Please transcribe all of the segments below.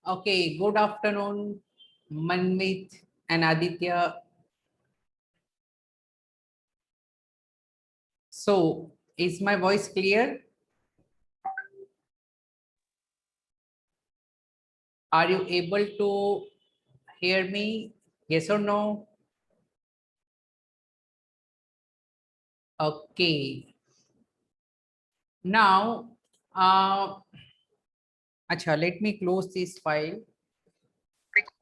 Okay, good afternoon, Manmit and Aditya. So, is my voice clear? Are you able to hear me? Yes or no? Okay. Now, अच्छा, let me close this file.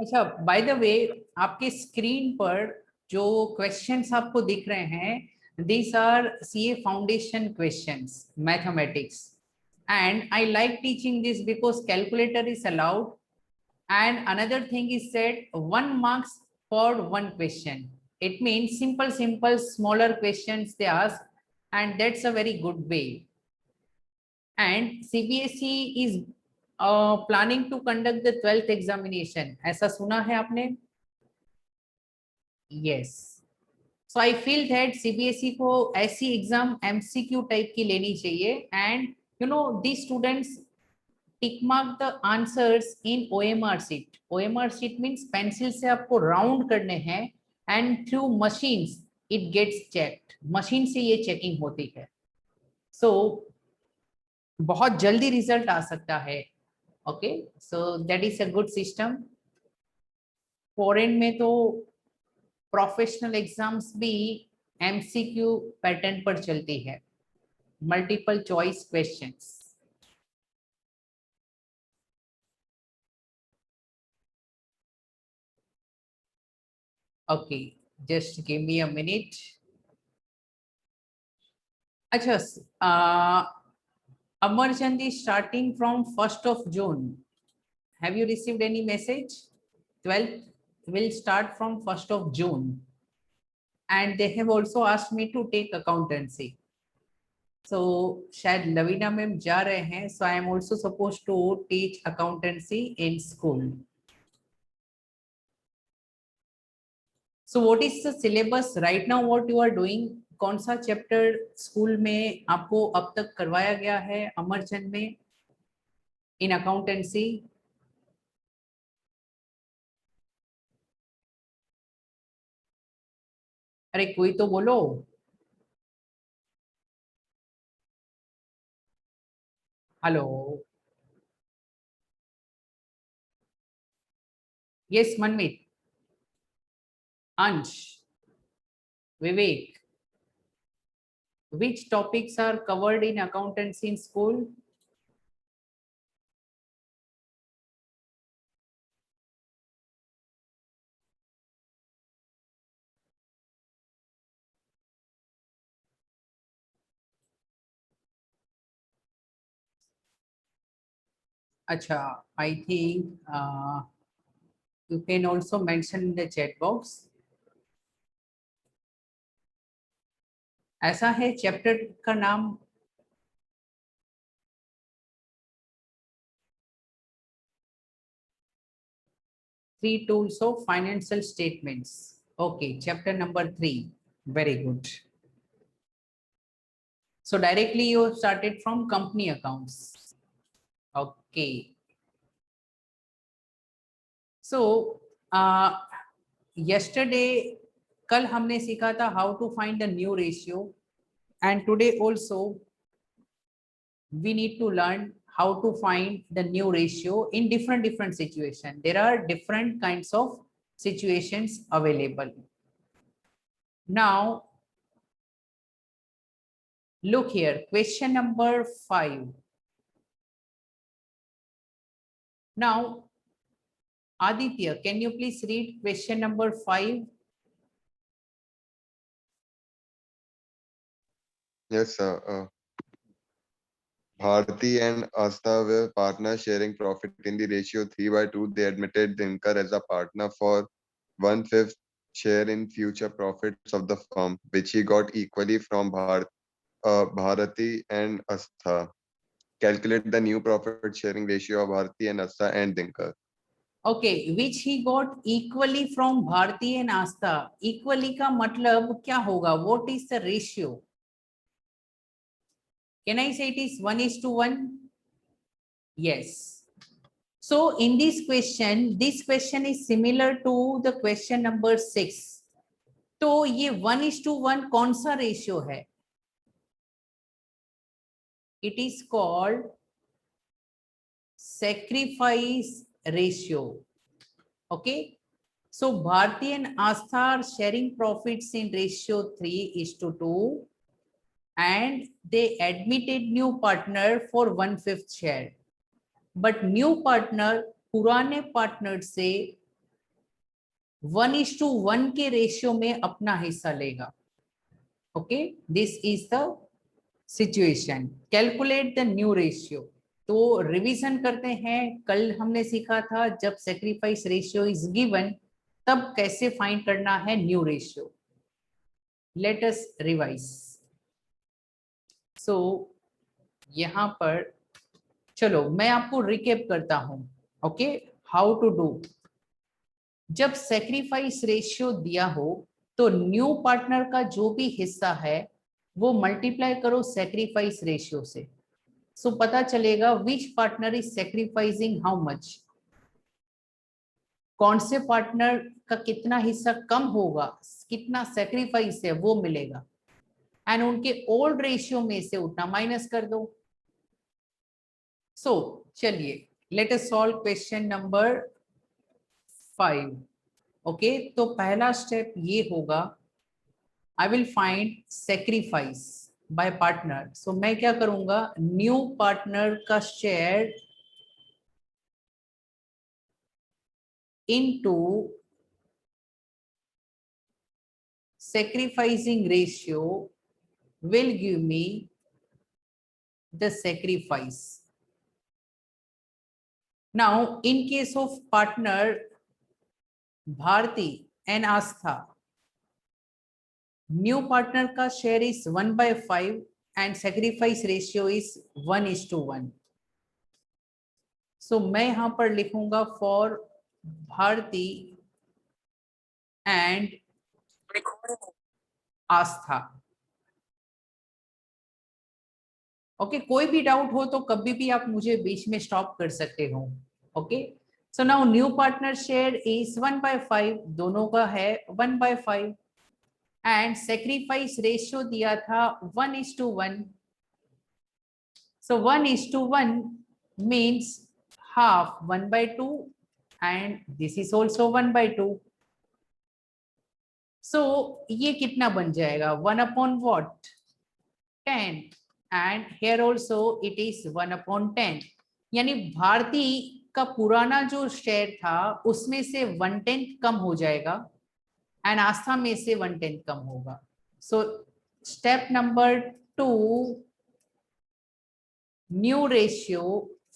अच्छा, by the way, आपके screen पर जो questions आपको दिख रहे हैं, these are CA foundation questions, mathematics, and I like teaching this because calculator is allowed, and another thing is said 1 marks for one question. It means simple smaller questions they ask, and that's a very good way. And CBSE is planning to conduct the 12th examination. ऐसा सुना है आपने? Yes. So I feel that CBSE को ऐसी exam MCQ type की लेनी चाहिए, and you know these students tick mark the answers in OMR sheet. OMR sheet means pencil से आपको राउंड करने हैं, and through machines it gets checked. Machine से ये चेकिंग होती है. So बहुत जल्दी रिजल्ट आ सकता है. Okay, so that is a good system. Foreign में तो प्रोफेशनल एग्जाम्स भी MCQ पैटर्न पर चलती है, multiple choice questions. Okay, just give me a minute. अच्छा, Amarchand is starting from 1st of June. Have you received any message? 12th will start from 1st of June. And they have also asked me to take accountancy. So शायद Lavina ma'am जा रहे हैं. So I am also supposed to teach accountancy in school. So what is the syllabus right now? What you are doing? कौन सा chapter school में आपको अब तक करवाया गया है अमरचंद में इन अकाउंटेंसी? अरे कोई तो बोलो. हेलो. यस मनमीत, अंश, विवेक. Which topics are covered in accountancy in school? Acha, I think you can also mention in the chat box. ऐसा है चैप्टर का नाम? Three tools of financial statements. Okay, chapter number 3. Very good. So directly you started from company accounts. Okay. So yesterday, कल हमने सीखा था how to find the new ratio, and today also we need to learn how to find the new ratio in different situations. There are different kinds of situations available. Now, look here, question number 5. Now, Aditya, can you please read question number 5? Yes, sir. Bharti and Asta were partners sharing profit in the ratio 3/2. They admitted Dinkar as a partner for 1/5 share in future profits of the firm, which he got equally from Bharati and Asta. Calculate the new profit sharing ratio of Bharti and Asta and Dinkar. Okay, which he got equally from Bharti and Asta. Equally का मतलब क्या होगा? What is the ratio? Can I say it is 1:1? Yes. So in this question is similar to the question number 6. तो ये 1:1 कौन सा ratio है? It is called sacrifice ratio. Okay. So Bharti and Astha are sharing profits in ratio 3:2, and they admitted new partner for 1/5 share. But new partner पुराने partner से 1:1 के ratio में अपना हिस्सा लेगा. Okay, this is the situation. Calculate the new ratio. तो revision करते हैं. कल हमने सीखा था जब सेक्रीफाइस रेशियो इज गिवन तब कैसे फाइंड करना है new ratio. Let us revise. So यहां पर चलो मैं आपको रिकेप करता हूं. Okay, how to do. जब सेक्रीफाइस रेशियो दिया हो तो न्यू पार्टनर का जो भी हिस्सा है वो मल्टीप्लाई करो सेक्रीफाइस रेशियो से. सो पता चलेगा which partner is sacrificing how much. कौन से पार्टनर का कितना हिस्सा कम होगा, कितना सेक्रीफाइस है वो मिलेगा. एंड उनके ओल्ड रेशियो में से उतना माइनस कर दो. सो चलिए let us solve question number 5. Okay, तो पहला स्टेप ये होगा, I will find sacrifice by partner. So मैं क्या करूंगा, न्यू पार्टनर का share into sacrificing ratio will give me the sacrifice. Now in case of partner Bharti and Astha, new partner का share is 1/5 and sacrifice ratio is 1:1. So मैं यहां पर लिखूंगा for Bharti and Astha. Okay, कोई भी doubt हो तो कभी भी आप मुझे बीच में स्टॉप कर सकते हो. Okay, so now new partner share is 1/5, दोनों का है 1/5 एंड सेक्रीफाइस रेशियो दिया था 1:1. सो 1:1 means half 1/2 and this is also 1/2. सो ये कितना बन जाएगा, 1/what 10 and here also it is 1/10. यानी भारती का पुराना जो शेयर था उसमें से 1/10 कम हो जाएगा एंड आस्था में से 1/10 कम होगा. So step number 2, new ratio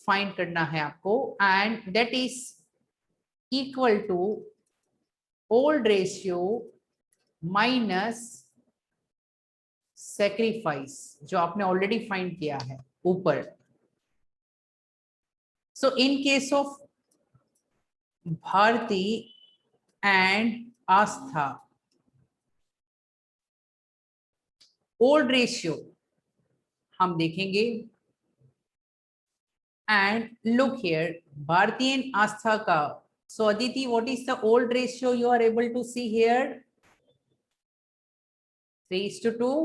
find करना है आपको and that is equal to old ratio minus sacrifice जो आपने ऑलरेडी फाइंड किया है ऊपर. So in case of Bharti and Aastha, old ratio हम देखेंगे and look here Bharti and Aastha का. So Aditi, what is the old ratio you are able to see here? 3:2.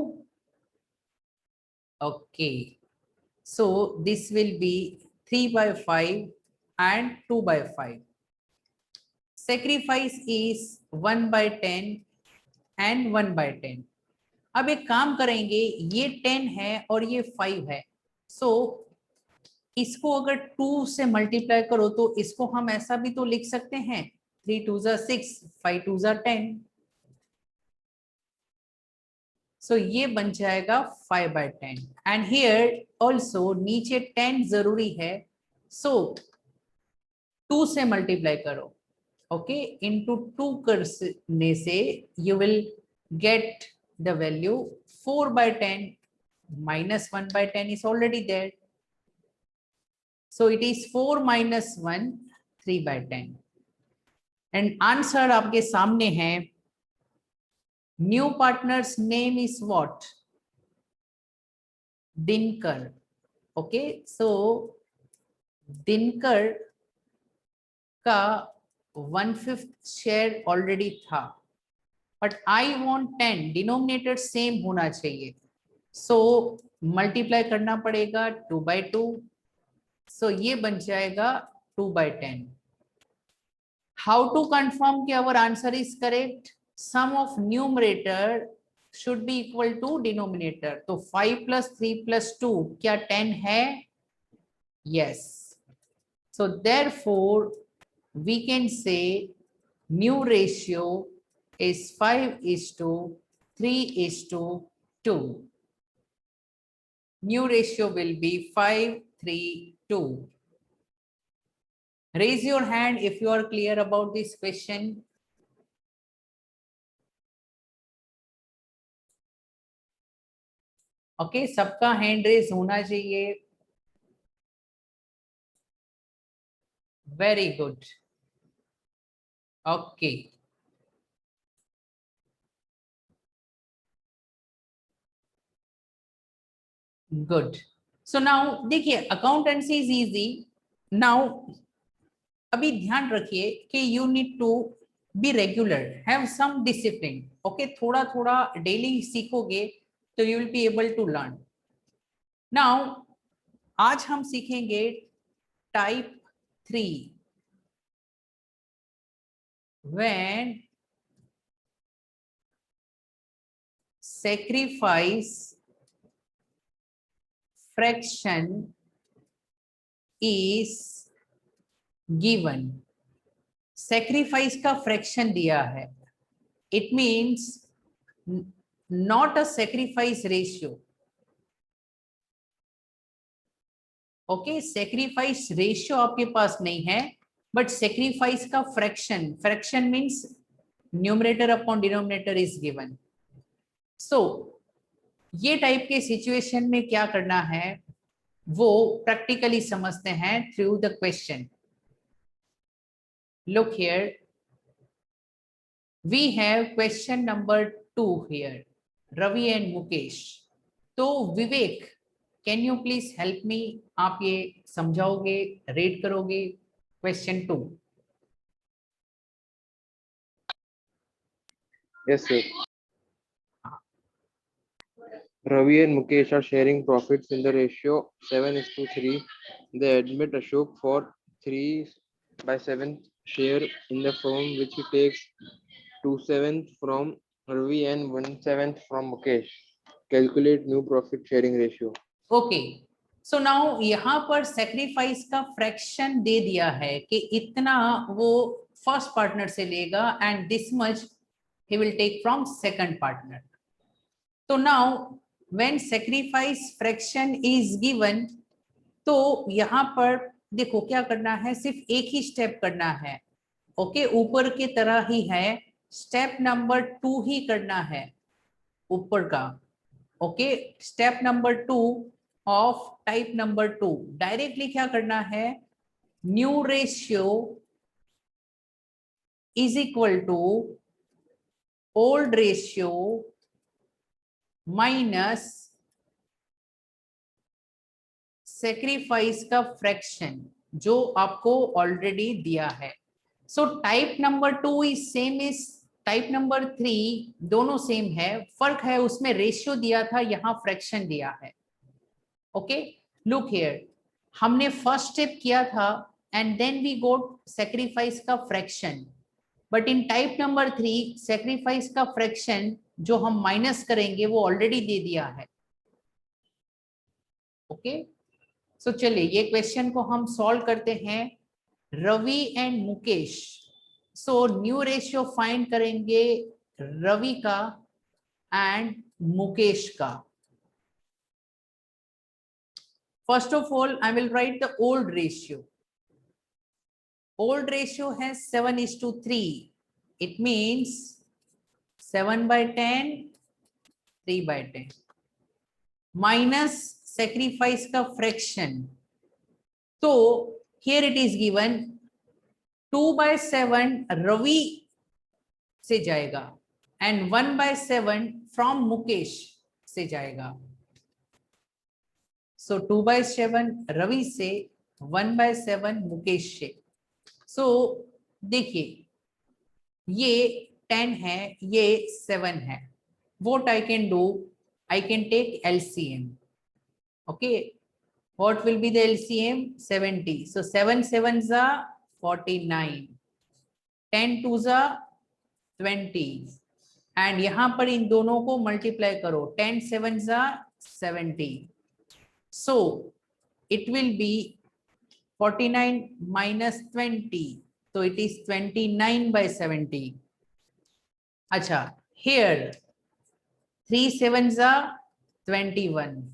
Okay, so this will be 3/5 and 2/5. Sacrifice is 1/10 and 1/10. अब एक काम करेंगे, ये 10 है और ये 5 है. So इसको अगर 2 से मल्टीप्लाई करो तो इसको हम ऐसा भी तो लिख सकते हैं, 3 2 6, 5 2 10. सो ये बन जाएगा 5/10 एंड हियर ऑल्सो नीचे 10 जरूरी है. सो 2 से मल्टीप्लाई करो. ओके, इनटू 2 करने से you will get the value 4/10 minus 1/10 is already there. So it is 4 minus 1, 3/10. And answer आपके सामने है. New partner's name is what? Dinkar. Okay, so Dinkar का 1/5 शेयर ऑलरेडी था, but I want 10, denominator same होना चाहिए, so multiply करना पड़ेगा 2/2, सो ये बन जाएगा 2/10. हाउ टू कंफर्म कि our answer is correct? Sum of numerator should be equal to denominator, तो 5 + 3 + 2 क्या 10 है? Yes. So therefore, we can say new ratio is 5:3:2. New ratio will be 5:3:2. Raise your hand if you are clear about this question. Okay, सबका hand raise होना चाहिए. Very good. Okay. Good. So now देखिए accountancy is easy. Now अभी ध्यान रखिए कि you need to be regular, have some discipline. Okay, थोड़ा थोड़ा डेली सीखोगे तो you will be able to learn. Now आज हम सीखेंगे type 3, when sacrifice fraction is given. sacrifice का fraction दिया है, it means not a sacrifice ratio. Okay, sacrifice ratio आपके पास नहीं है, बट सेक्रीफाइस का fraction, fraction means numerator upon denominator is given. So ये टाइप के सिचुएशन में क्या करना है वो प्रैक्टिकली समझते हैं through the question. Look here, we have question number 2 here, Ravi and Mukesh. तो Vivek, can you please help me? आप ये समझाओगे, रीड करोगे question 2? Yes, sir. Ravi and Mukesh are sharing profits in the ratio 7:3. They admit Ashok for 3/7 share in the firm, which he takes 2/7 from Ravi and 1/7 from Mukesh. Calculate new profit sharing ratio. Okay, so now यहाँ पर sacrifice का fraction दे दिया है कि इतना वो first partner से लेगा and this much he will take from second partner. तो now when sacrifice fraction is given, तो यहाँ पर देखो क्या करना है, सिर्फ एक ही स्टेप करना है. ओके, ऊपर की तरह ही है, स्टेप नंबर 2 ही करना है ऊपर का. Okay, step number 2 of type number 2, directly क्या करना है, new ratio is equal to old ratio minus sacrifice का फ्रैक्शन जो आपको ऑलरेडी दिया है. So type number 2 is same is type number 3, दोनों सेम है, फर्क है उसमें रेशियो दिया था, यहाँ फ्रैक्शन दिया है. ओके, लुक हियर, हमने फर्स्ट स्टेप किया था and then we got sacrifice का fraction, but in type number 3 sacrifice का फ्रैक्शन जो हम माइनस करेंगे वो ऑलरेडी दे दिया है. ओके, सो चलिए ये क्वेश्चन को हम सॉल्व करते हैं. Ravi and Mukesh, so new ratio find करेंगे रवि का एंड मुकेश का. First of all, I will write the old ratio. Old ratio has 7:3. It means 7/10, 3/10. Minus sacrifice का fraction. So here it is given 2/7 Ravi से जाएगा and 1/7 from Mukesh से जाएगा. So 2/7 Ravi से, 1/7 मुकेश से. सो देखिए ये 10 है, ये 7 है. What I can do, I can take LCM. Okay, what will be the LCM? 70. So 7 sevens are 49, 10 twos are 20, and यहाँ पर इन दोनों को मल्टीप्लाई करो, 10 sevens are 70. So it will be 49 minus 20, so it is 29 by 70. अच्छा, here 3 sevens are 21,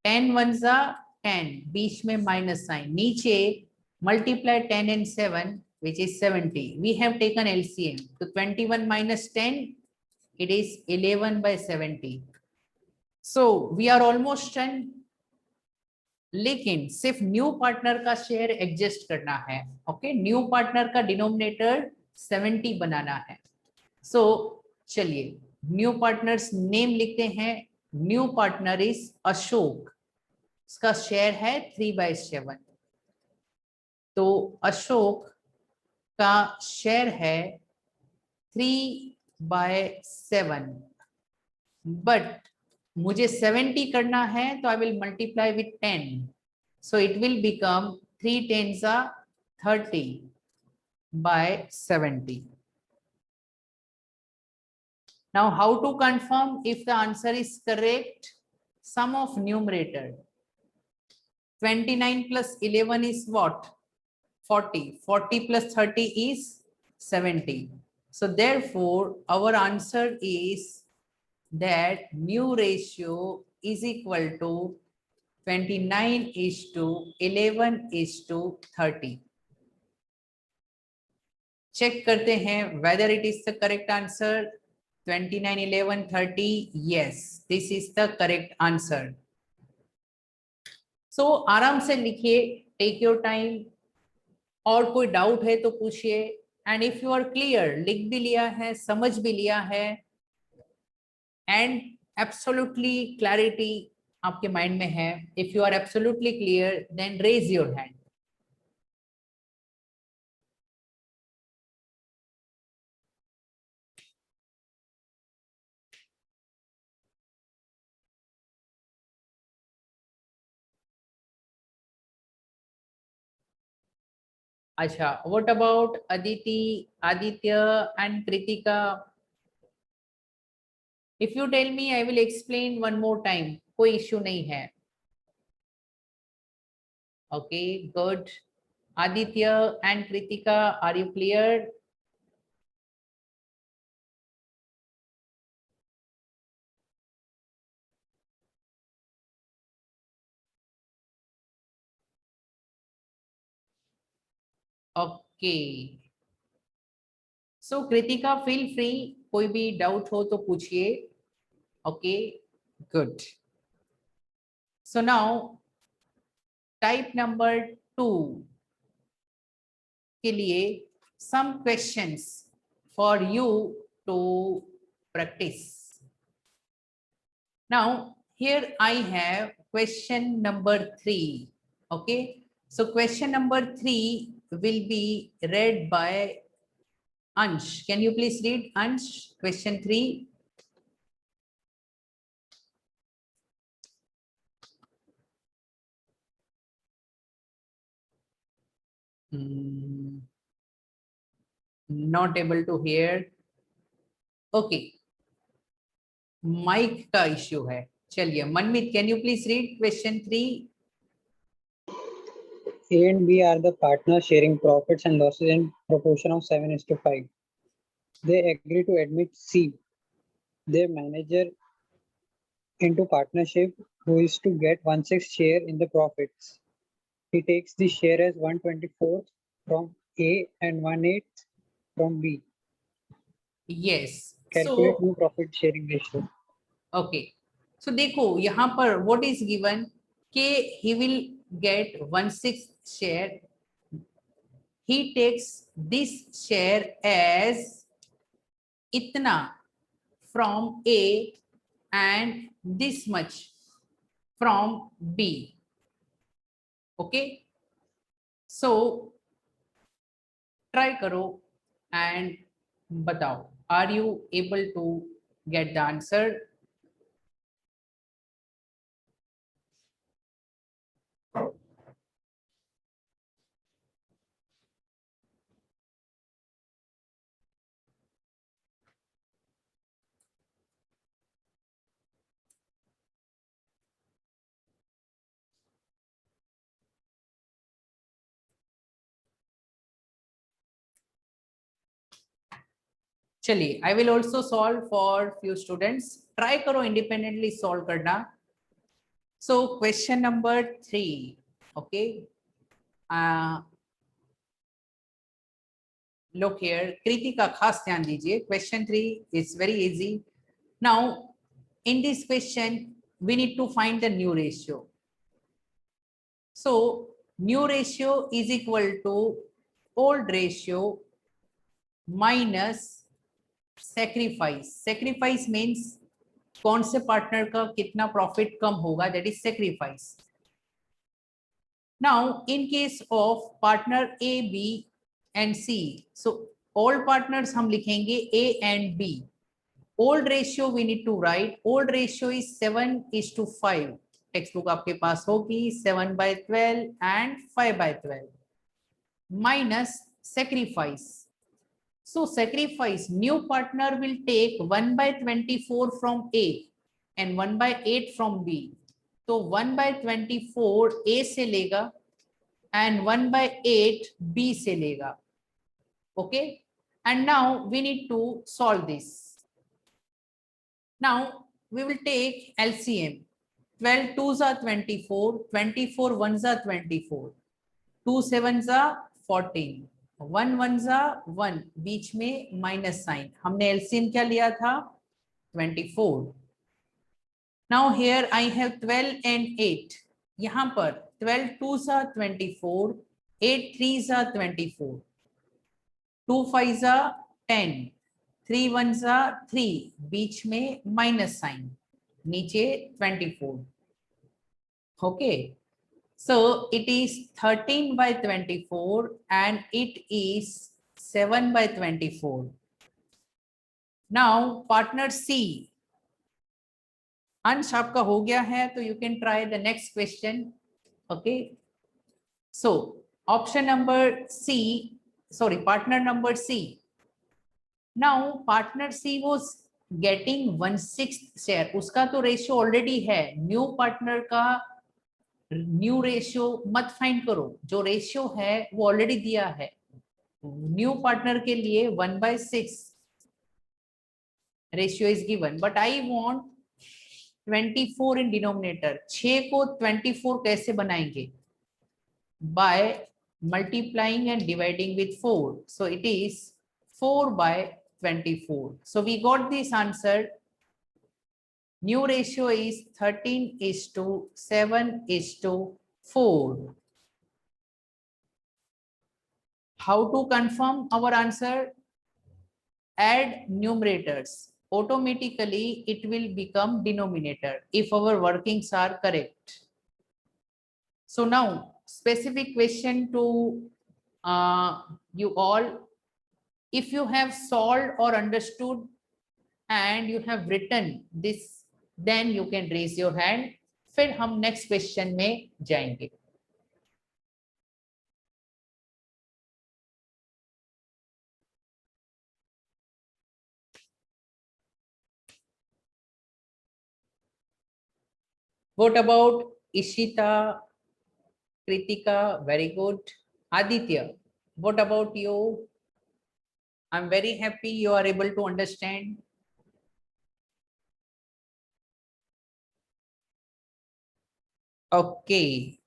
10 ones are 10, बीच में minus sign, नीचे multiply 10 and 7 which is 70. We have taken LCM. So 21 minus 10, it is 11 by 70. So we are almost done. लेकिन सिर्फ new partner का share adjust करना है. Okay, new partner का denominator 70 बनाना है. सो चलिए न्यू पार्टनर्स नेम लिखते हैं. न्यू पार्टनर इज अशोक, उसका शेयर है 3/7. तो अशोक का शेयर है 3/7, बट मुझे 70 करना है तो I will multiply with 10, so it will become 3 10s are 30 by 70. Now how to confirm if the answer is correct? Sum of numerator 29 plus 11 is what? 40. 40 plus 30 is 70. So therefore our answer is that mu ratio is equal to 29:11:30. Check करते हैं whether it is the correct answer. 29:11:30. Yes, this is the correct answer. So आराम से लिखिए, take your time. और कोई doubt है तो पूछिए. And if you are clear, लिख भी लिया है, समझ भी लिया है, एंड एब्सोल्युटली क्लैरिटी आपके माइंड में है, if you are absolutely clear then raise your hand. अच्छा, what about Aditi, Aditya and Kritika? If you tell me I will explain one more time, कोई इश्यू नहीं है. Okay, good. Aditya and Kritika, are you clear? Okay, so Kritika feel free, कोई भी doubt हो तो पूछिए. Okay, good. So now type number 2 के लिए some questions for you to practice. Now here I have question number 3. Okay, so question number 3 will be read by Ansh. Can you please read, Ansh, question 3? Not able to hear. Okay, mike का issue है. चलिए Manmeet, can you please read question 3? A and B are the partners sharing profits and losses in proportion of 7:5. They agree to admit C, their manager, into partnership, who is to get 1/6 share in the profits. He takes the share as 1/24 from A and 1/8 from B. Yes. Calculate So new profit sharing ratio. Okay, so देखो यहाँ पर what is given के he will get 1/6 share. He takes this share as इतना from A and this much from B. Okay, so try करो and बताओ, are you able to get the answer? चलिए, I will also solve for few students, try करो independently solve करना. So question number 3, okay, look here, Kritika, खास ध्यान दीजिए. Question 3 is very easy. Now in this question we need to find the new ratio. So new ratio is equal to old ratio minus sacrifice. Sacrifice means कौन से partner का कितना profit कम होगा, that is sacrifice. Now in case of partner A, B and C, so all partners हम लिखेंगे A and B. Old ratio we need to write. Old ratio is 7:5. Text book आपके पास होगी 7/12 and 5/12 minus sacrifice. So sacrifice, new partner will take 1/24 from A and 1/8 from B. तो 1/24 A से लेगा and 1/8 B से लेगा. Okay, and now we need to solve this. Now we will take LCM. 12 2s are 24, 24 1s are 24, 2 7s are 14, 1 1s are 1, बीच में minus sign. हमने LCM क्या लिया था? 24. Now here I have 12 and 8. यहाँ पर 12 2s are 24, 8 3s are 24, 2 5s are 10, 3 1s are 3, बीच में minus sign, नीचे 24. Okay, so it is 13/24 and it is 7/24. Now partner C, अंश आपका हो गया है, तो you can try the next question. Okay, so option number C, sorry, partner number C. Now partner C was getting 1/6 share, उसका तो ratio already है. New partner का न्यू रेशियो मत फाइंड करो, जो रेशियो है वो ऑलरेडी दिया है. न्यू पार्टनर के लिए 1/6 ratio is given, but I want 24 in denominator. 6 को 24 कैसे बनाएंगे? By multiplying and dividing with 4. So it is 4/24. So we got this answer. New ratio is 13:7:4. How to confirm our answer? Add numerators. Automatically it will become denominator if our workings are correct. So now specific question to you all. If you have solved or understood and you have written this, then you can raise your hand. फिर हम next question में जाएंगे. What about Ishita, Kritika? Very good. Aditya, what about you? I'm very happy you are able to understand. Okay.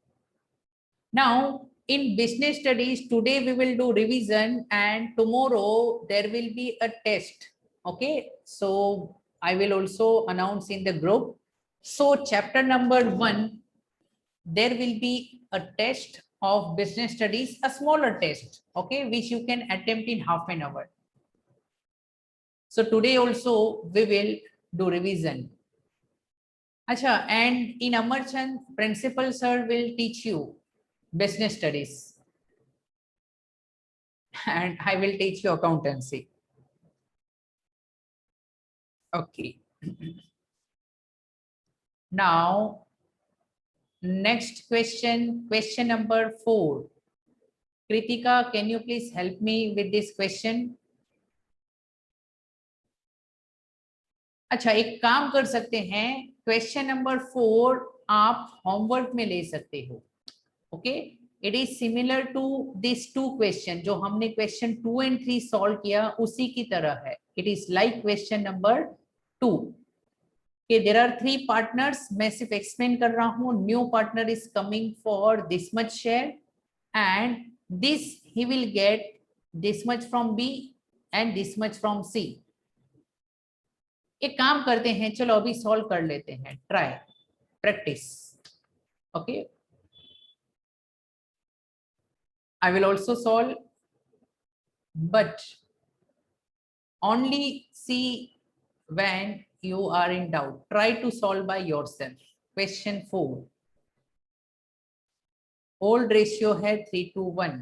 Now in business studies, today we will do revision and tomorrow there will be a test. Okay, so I will also announce in the group. So chapter number 1, there will be a test of business studies, a smaller test, okay, which you can attempt in half an hour. So today also we will do revision. Acha, and in Amarchand, principal sir will teach you business studies. and I will teach you accountancy. Okay. Now, next question, question number 4. Kritika, can you please help me with this question? अच्छा, एक काम कर सकते हैं, question number 4 आप homework में ले सकते हो. Okay, it is similar to this 2 question जो हमने क्वेश्चन 2 and 3 सॉल्व किया, उसी की तरह है. It is like question number 2 कि देयर आर 3 पार्टनर्स. मैं सिर्फ एक्सप्लेन कर रहा हूं. New partner is coming for this much share and this he will get this much from B and this much from C. एक काम करते हैं, चलो अभी सॉल्व कर लेते हैं. Try, practice. Okay, I will also solve, but only see when you are in doubt. Try to solve by yourself. Question 4. Old ratio है 3:1.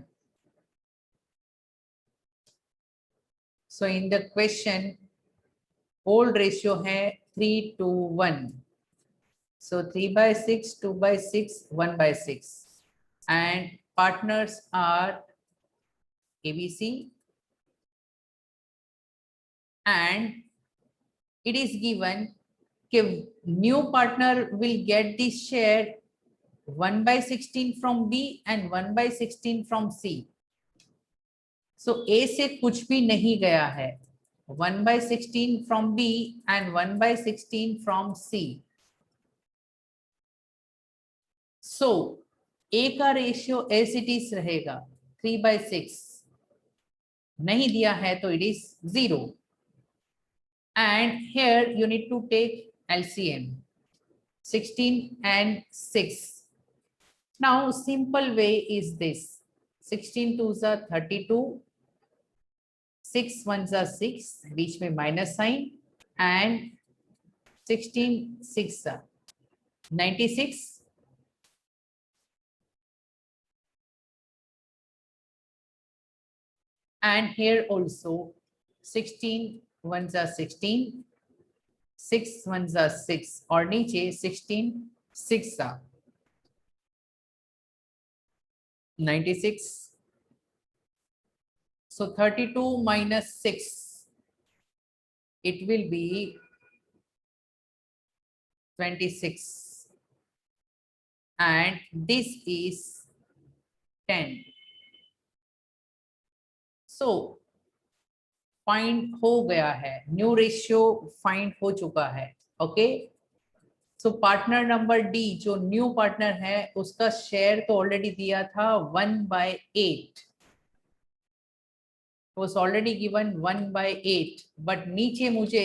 So in the question, old ratio है 3:1. So 3/6, 2/6, 1/6, and partners are ABC, and it is given कि new partner will get this share 1/16 from B and 1/16 from C. So A से कुछ भी नहीं गया है. 1/16 from B and 1/16 from C. So A का ratio as it is रहेगा 3/6. नहीं दिया है तो it is 0. And here you need to take LCM 16 and 6. Now simple way is this: 16 2s are 32, 6 1s are 6, बीच में minus sign, and 16 6 are 96. And here also 16 1s are 16, 6 1s are 6, और नीचे 16 6 are 96. So 32 minus 6, it will be 26, and this is 10. So find हो गया है, new ratio find हो चुका है. Okay, सो partner number D जो न्यू पार्टनर है उसका शेयर तो ऑलरेडी दिया था 1/8, was already given 1/8, बट नीचे मुझे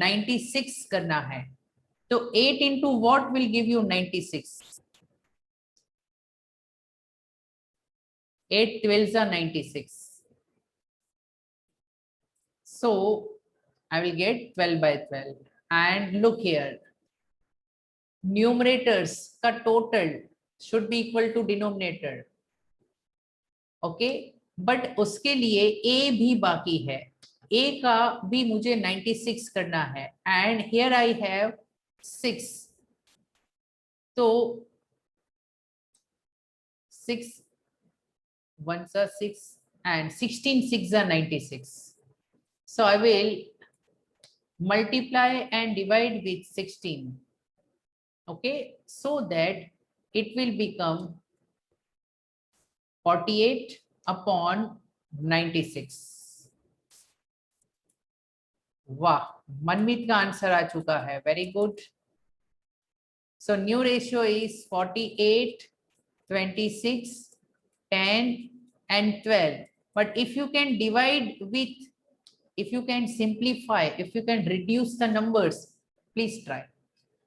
96 करना है. तो 8 into what will give you 96? 8 12s are 96. So I will get 12/12. And look here, numerators का total should be equal to denominator. Okay, but उसके लिए A भी बाकी है. A का भी मुझे 96 करना है, and here I have 6. तो 6 1s are 6 and 16 6s are 96. So I will multiply and divide with 16. Okay, so that it will become 48 upon 96. वाह, मनमीत का आंसर आ चुका है. Very good. So new ratio is 48, 26, 10 and 12. But if you can divide with, if you can simplify, if you can reduce the numbers, please try.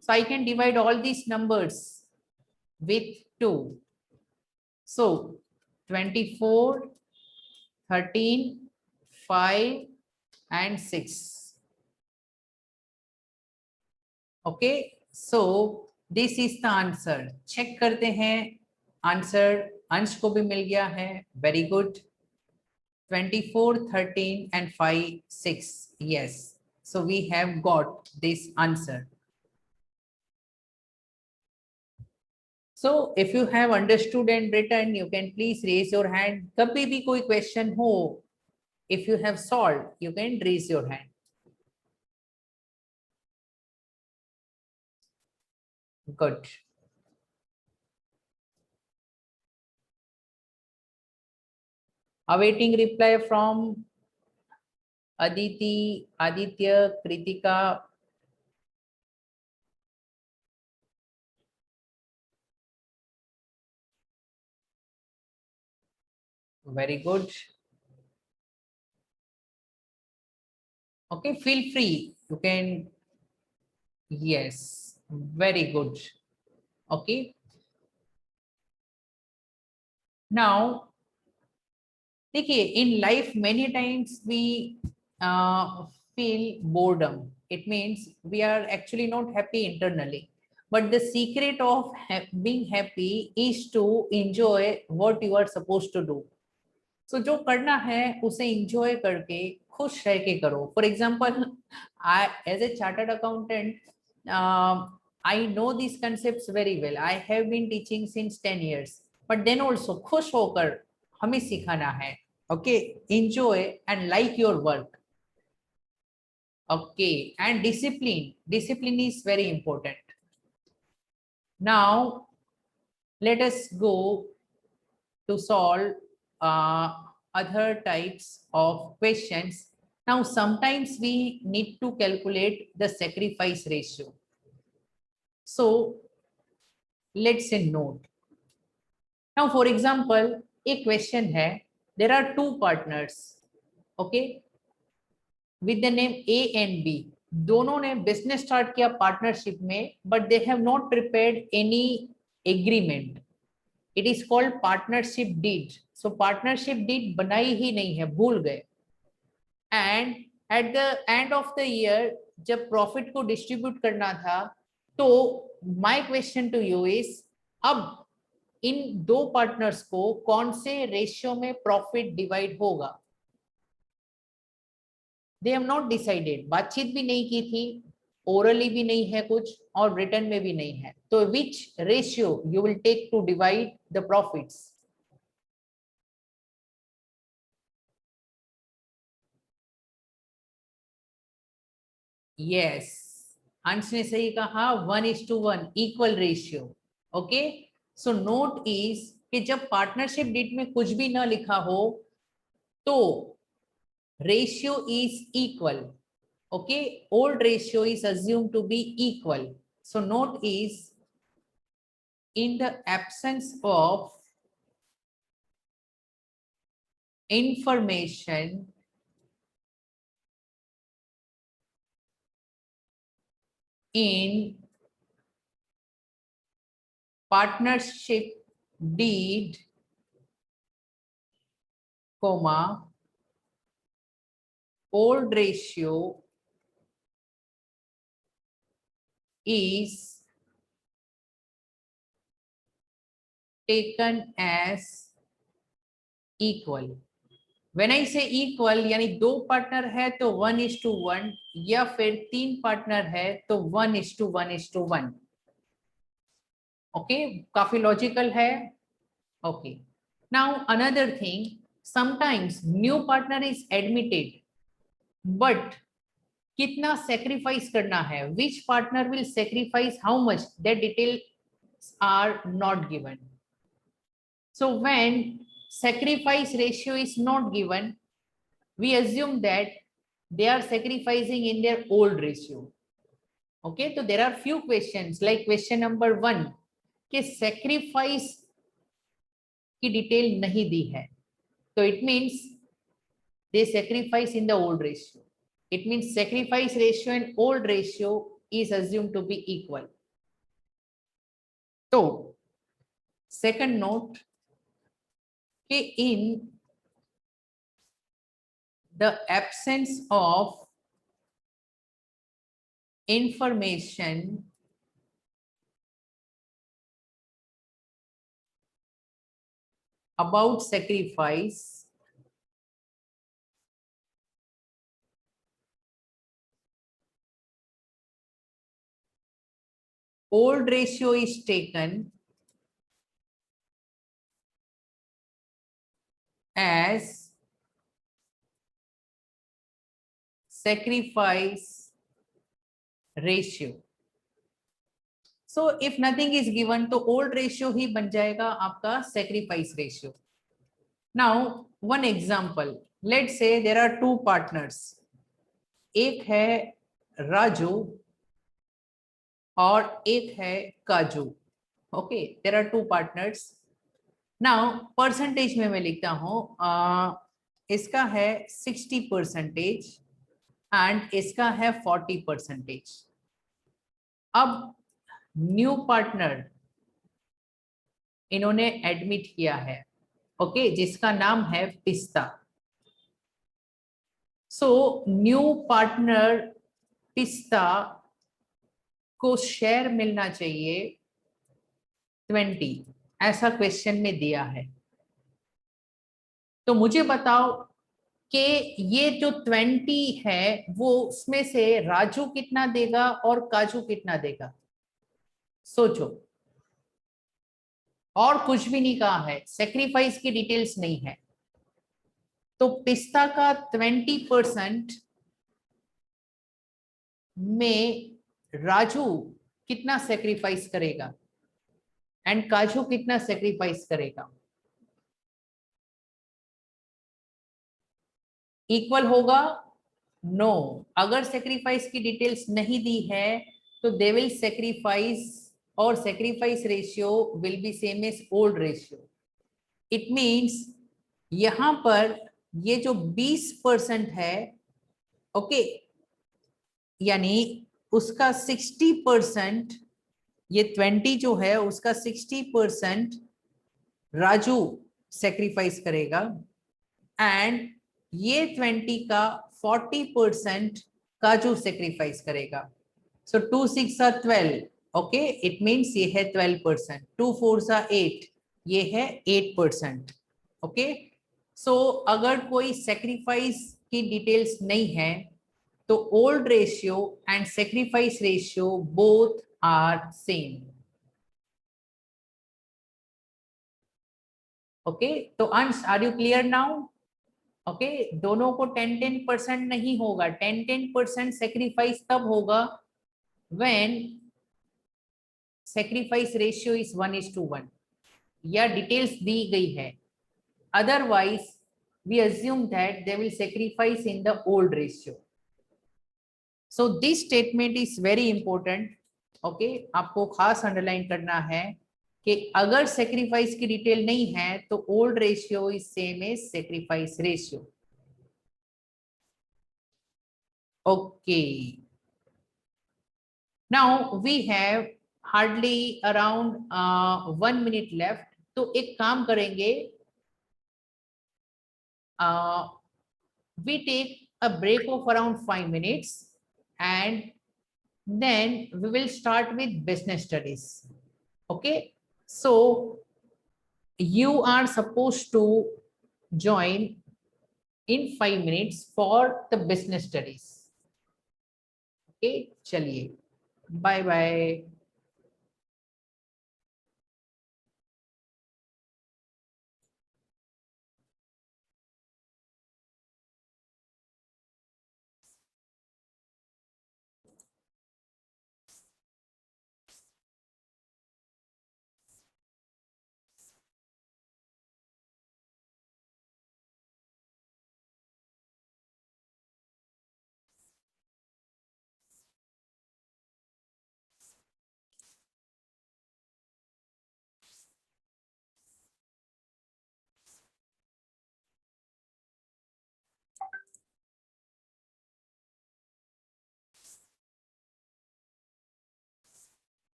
So I can divide all these numbers with 2. So 24, 13, 5 and 6. Okay, so this is the answer. Check करते हैं. Answer अंश को भी मिल गया है. Very good. 24, 13 and 5, 6. Yes. So we have got this answer. So if you have understood and written, you can please raise your hand. कभी भी कोई question हो, if you have solved, you can raise your hand. Good. Awaiting reply from Aditi, Aditya, Kritika. Very good. Okay, feel free. You can. Yes, very good. Okay. Now, देखिए, in life many times we feel boredom. It means we are actually not happy internally. But the secret of being happy is to enjoy what you are supposed to do. So जो करना है उसे enjoy करके खुश रह के करो. For example, I as a chartered accountant, I know these concepts very well. I have been teaching since 10 years. But then also खुश होकर हमें सिखाना है. Okay, enjoy and like your work. Okay, and discipline. Discipline is very important. Now, let us go to solve other types of questions. Now, sometimes we need to calculate the sacrifice ratio. So, let's say note. Now, for example, a question hai, there are two partners, okay, with the name A and B. दोनों ने business start किया partnership में, but they have not prepared any agreement. It is called partnership deed. So partnership deed बनाई ही नहीं है, भूल गए. And at the end of the year, जब profit को distribute करना था, तो my question to you is, अब इन दो partners को कौन से ratio में profit divide होगा? They have not decided. बातचीत भी नहीं की थी, orally भी नहीं है कुछ, और written में भी नहीं है. तो which ratio you will take to divide the profits? Yes, अंश ने सही कहा, 1:1 equal ratio. Okay, so note is कि जब partnership deed में कुछ भी ना लिखा हो, तो ratio is equal. Okay, old ratio is assumed to be equal. So note is, in the absence of information in partnership deed, comma, old ratio is taken as equal. When I say equal, यानी दो partner है तो 1:1, या फिर तीन partner है तो 1:1:1. Okay, काफी लॉजिकल है. Okay, now another thing, sometimes new partner is admitted, but कितना सेक्रीफाइस करना है, which partner will sacrifice how much, that details are not given. So when sacrifice ratio is not given, we assume that they are sacrificing in their old ratio. Okay, so there are few questions like question number 1 कि sacrifice की detail नहीं दी है, तो it means they sacrifice in the old ratio. It means sacrifice ratio and old ratio is assumed to be equal. So second note, in the absence of information about sacrifice, old ratio is taken as sacrifice ratio. So if nothing is given तो old ratio ही बन जाएगा आपका sacrifice ratio. Now one example, let's say there are two partners, एक है राजू और एक है काजू. Okay, there are two partners. Now percentage में मैं लिखता हूं, इसका है 60% एंड इसका है 40%. अब न्यू पार्टनर इन्होंने एडमिट किया है, ओके, जिसका नाम है पिस्ता. सो न्यू पार्टनर पिस्ता को शेयर मिलना चाहिए 20, ऐसा क्वेश्चन में दिया है. तो मुझे बताओ कि ये जो 20 है वो उसमें से राजू कितना देगा और काजू कितना देगा. सोचो, और कुछ भी नहीं कहा है, सेक्रीफाइस की डिटेल्स नहीं है. तो पिस्ता का 20% में राजू कितना सेक्रीफाइस करेगा एंड काजू कितना सेक्रीफाइस करेगा. इक्वल होगा? नो. अगर सेक्रीफाइस की डिटेल्स नहीं दी है तो दे विल सेक्रीफाइस और sacrifice ratio will be same as old ratio. It means यहां पर ये जो 20% है, ओके, यानी उसका 60%, ये 20 जो है उसका 60% राजू सेक्रीफाइस करेगा एंड ये 20 का 40% काजू सेक्रीफाइस करेगा. सो 2 6 are 12, ओके, इट मींस ये है 12%. 2 4 are 8, ये है 8%. ओके, सो अगर कोई सेक्रीफाइस की डिटेल्स नहीं है तो old ratio and sacrifice ratio both are same. Okay, तो Ansh, are you clear now? Okay, दोनों को 10-10% नहीं होगा. 10-10% सेक्रीफाइस तब होगा व्हेन सेक्रीफाइस रेशियो इज 1:1 या डिटेल्स दी गई है. Otherwise we assume that they will sacrifice in the old ratio. So this statement is very important. Okay, आपको खास अंडरलाइन करना है कि अगर सेक्रीफाइस की डिटेल नहीं है तो old ratio is same as sacrifice ratio. Okay, now we have hardly around 1 minute left. तो एक काम करेंगे, we take a break of around 5 minutes and then we will start with business studies. Okay, so you are supposed to join in 5 minutes for the business studies. Okay, चलिए, bye bye.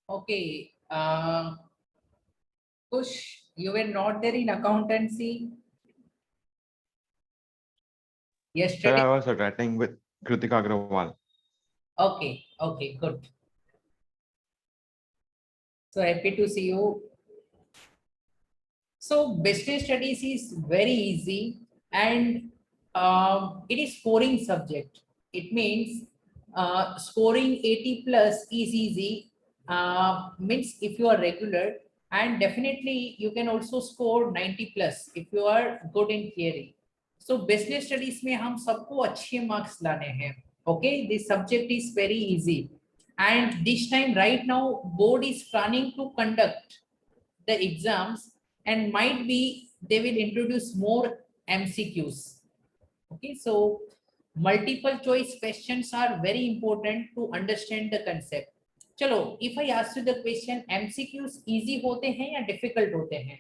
Okay. Kush, you were not there in accountancy Sir, yesterday. I was attending with Kritika Agrawal. Okay, okay, good. So happy to see you. So business studies is very easy and it is scoring subject. It means scoring 80 plus is easy. Means if you are regular, and definitely you can also score 90 plus if you are good in theory. So business studies में हम सबको अच्छे marks लाने हैं. Okay, this subject is very easy. And this time right now board is planning to conduct the exams, and might be they will introduce more MCQs. Okay, so multiple choice questions are very important to understand the concept. चलो, if I ask you the question, MCQs easy होते हैं या difficult होते हैं?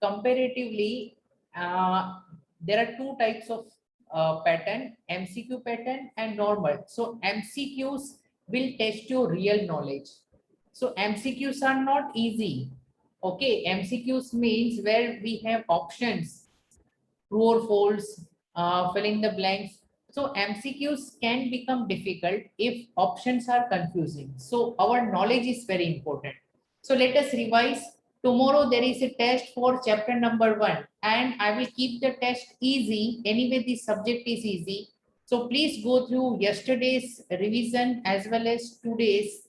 Comparatively, there are two types of pattern, MCQ pattern and normal. So MCQs will test your real knowledge. So MCQs are not easy. Okay, MCQs means where we have options, true or false, filling the blanks. So MCQs can become difficult if options are confusing. So our knowledge is very important. So let us revise. Tomorrow there is a test for chapter number 1 and I will keep the test easy. Anyway, this subject is easy. So please go through yesterday's revision as well as today's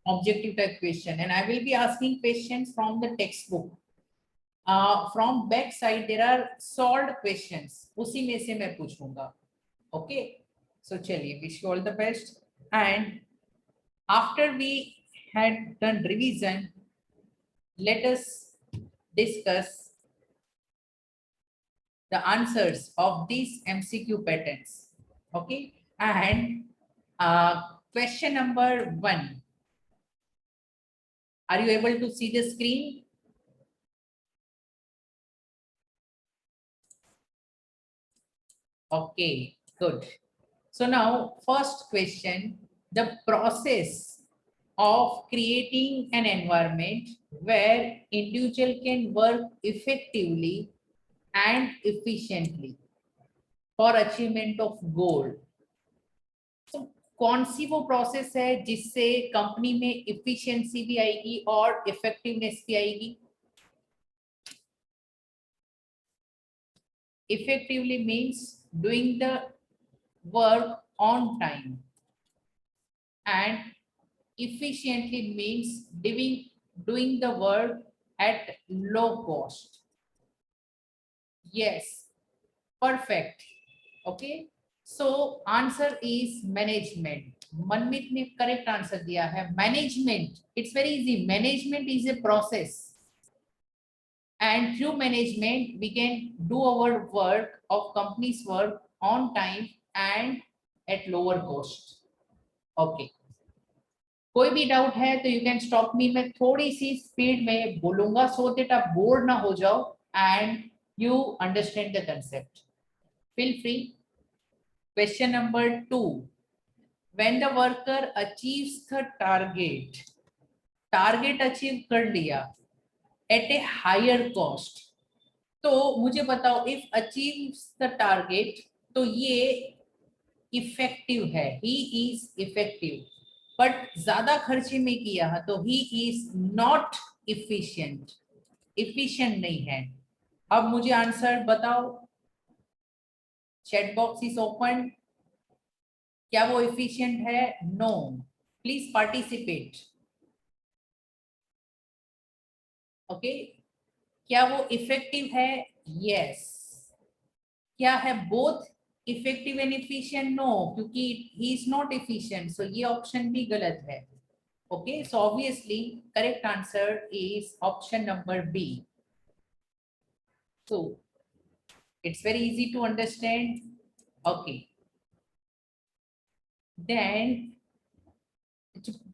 objective type question, and I will be asking questions from the textbook. From back side there are solved questions, उसी में से मैं पूछूंगा. Okay, so चलिए, wish you all the best. And after we had done revision, let us discuss the answers of these MCQ patterns. Okay, and question number 1. Are you able to see the screen? Okay, good. So now first question, the process of creating an environment where individual can work effectively and efficiently for achievement of goal. So कौन सी वो process है जिससे company में efficiency भी आएगी और effectiveness भी आएगी? Effectively means doing the work on time, and efficiently means doing the work at low cost. Yes, perfect. Okay, so answer is management. Manmit ने correct answer दिया है management. It's very easy. Management is a process, and through management we can do our work of company's work on time and at lower cost. Okay, कोई भी doubt है तो you can stop me. मैं थोड़ी सी speed में बोलूंगा so that आप bore ना हो जाओ and you understand the concept. Feel free. Question number 2. When the worker achieves the target, target achieve कर लिया एट ए हायर कॉस्ट, तो मुझे बताओ इफ अचीव्स द टारगेट तो ये इफेक्टिव है, ही इज इफेक्टिव. बट ज्यादा खर्चे में किया है तो ही इज नॉट इफिशिएंट, इफिशिएंट नहीं है. अब मुझे आंसर बताओ. Chat box is open. क्या वो इफिशिएंट है? नो. Please participate. ओके, क्या वो इफेक्टिव है? यस. क्या है both effective and efficient? No, क्योंकि he is not efficient, so ये ऑप्शन भी गलत है. Okay, so obviously correct answer is option number B. So it's very easy to understand. Okay, then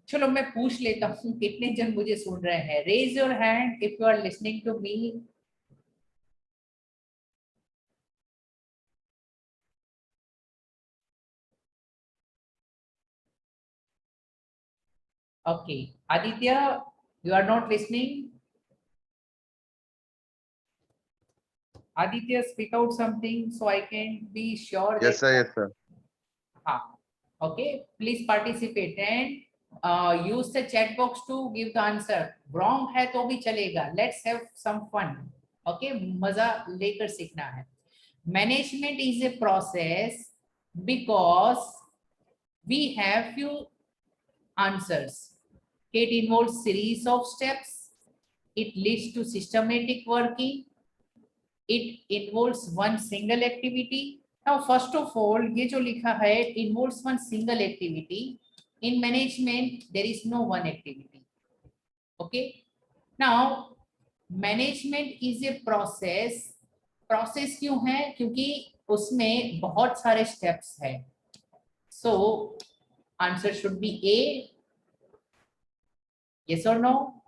चलो मैं पूछ लेता हूँ कितने जन मुझे सुन रहे हैं. Raise your hand if you are listening to me. Okay, Aditya, you are not listening. Aditya, speak out something so I can be sure that. Yes, sir. Yes, sir. Okay, please participate and use the chat box to give the answer. Wrong है तो भी चलेगा. Let's have some fun. Okay, मजा लेकर सीखना है. Management is a process because we have few answers. It involves series of steps. It leads to systematic working. It involves one single activity. Now, first of all, ये जो लिखा है, it involves one single activity. In management, there is no one activity. Okay. Now, management is a process. Process क्यों है? क्योंकि उसमें बहुत सारे steps है. So, answer should be A. Yes or no?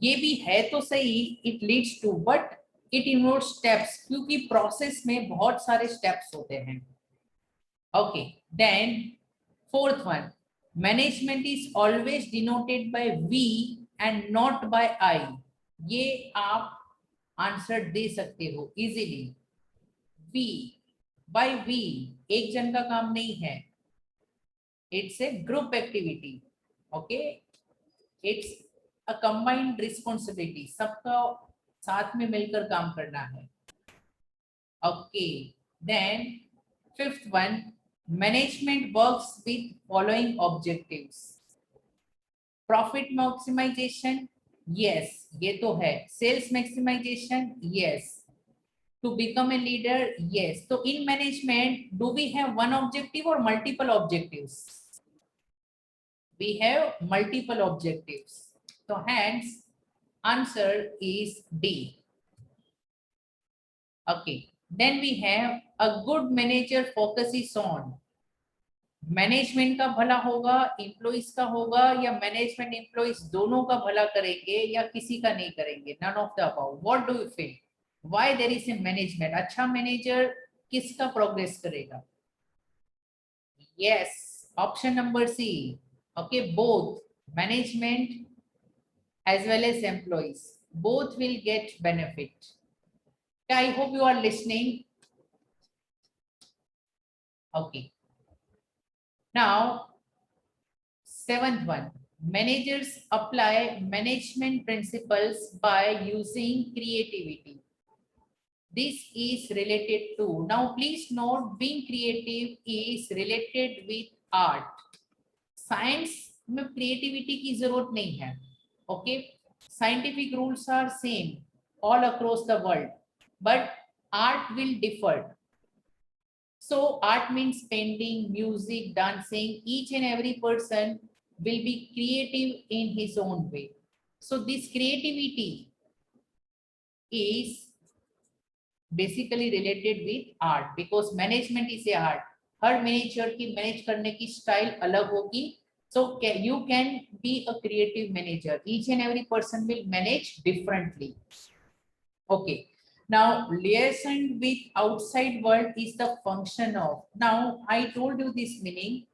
ये भी है तो सही. It leads to, but it involves steps क्योंकि process में बहुत सारे steps होते हैं. Okay, then fourth one, management is always denoted by V and not by I. ये आप आंसर दे सकते हो easily. V, by V, एक जन का काम नहीं है. It's a group activity. Okay, it's a combined responsibility. सबका साथ में मिलकर काम करना है. Okay, then fifth one, management works with following objectives. Profit maximization, yes, ये तो है. Sales maximization, yes. To become a leader, yes. So in management, do we have one objective or multiple objectives? We have multiple objectives. So hence, answer is D. Okay. Then we have a good manager focuses on management का भला होगा, employees का होगा, या management employees दोनों का भला करेंगे या किसी का नहीं करेंगे. None of the about. What do you feel? Why there is a management? अच्छा मैनेजर किसका प्रोग्रेस करेगा? Yes, option number C. Okay, both management as well as employees, both will get benefit. I hope you are listening. Okay. Now, seventh one, managers apply management principles by using creativity. This is related to, now please note, being creative is related with art. Science में creativity की जरूरत नहीं है. Okay, scientific rules are same all across the world, but art will differ. So art means painting, music, dancing. Each and every person will be creative in his own way. So this creativity is basically related with art because management is a art. Her manager की manage करने की style अलग होगी. So you can be a creative manager. Each and every person will manage differently. Okay. Now, liaison with outside world is the function of. Now, I told you this meaning.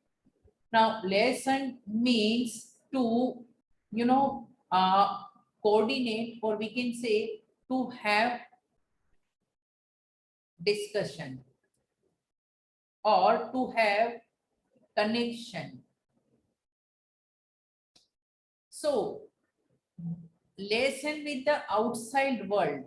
Now, liaison means to, coordinate, or we can say to have discussion or to have connection. So, liaison with the outside world.